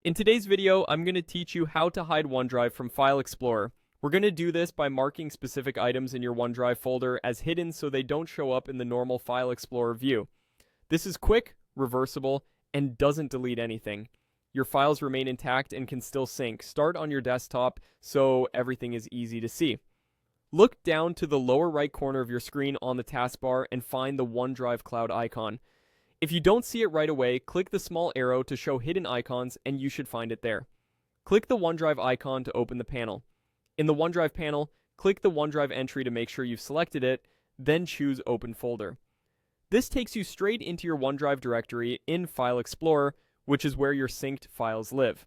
In today's video, I'm going to teach you how to hide OneDrive from File Explorer. We're going to do this by marking specific items in your OneDrive folder as hidden so they don't show up in the normal File Explorer view. This is quick, reversible, and doesn't delete anything. Your files remain intact and can still sync. Start on your desktop so everything is easy to see. Look down to the lower right corner of your screen on the taskbar and find the OneDrive Cloud icon. If you don't see it right away, click the small arrow to show hidden icons and you should find it there. Click the OneDrive icon to open the panel. In the OneDrive panel, click the OneDrive entry to make sure you've selected it, then choose Open Folder. This takes you straight into your OneDrive directory in File Explorer, which is where your synced files live.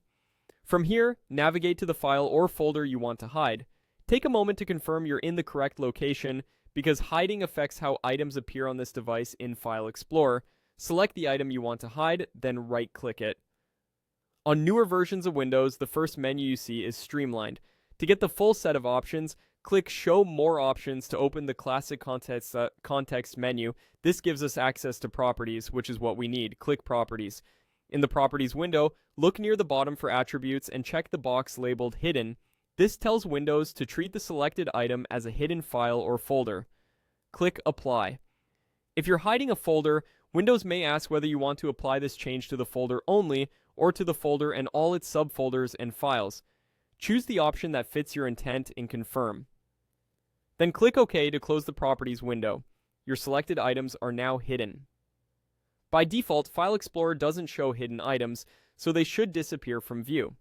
From here, navigate to the file or folder you want to hide. Take a moment to confirm you're in the correct location because hiding affects how items appear on this device in File Explorer. Select the item you want to hide, then right-click it. On newer versions of Windows, the first menu you see is streamlined. To get the full set of options, click Show More Options to open the classic context menu. This gives us access to Properties, which is what we need. Click Properties. In the Properties window, look near the bottom for attributes and check the box labeled Hidden. This tells Windows to treat the selected item as a hidden file or folder. Click Apply. If you're hiding a folder, Windows may ask whether you want to apply this change to the folder only or to the folder and all its subfolders and files. Choose the option that fits your intent and confirm. Then click OK to close the Properties window. Your selected items are now hidden. By default, File Explorer doesn't show hidden items, so they should disappear from view.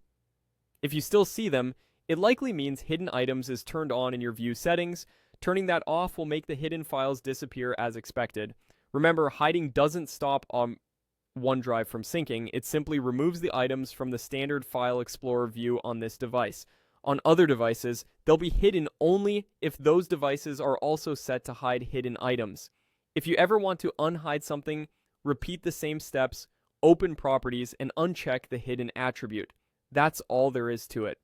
If you still see them, it likely means hidden items is turned on in your view settings. Turning that off will make the hidden files disappear as expected. Remember, hiding doesn't stop OneDrive from syncing. It simply removes the items from the standard File Explorer view on this device. On other devices, they'll be hidden only if those devices are also set to hide hidden items. If you ever want to unhide something, repeat the same steps, open Properties, and uncheck the hidden attribute. That's all there is to it.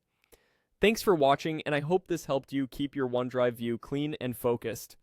Thanks for watching, and I hope this helped you keep your OneDrive view clean and focused.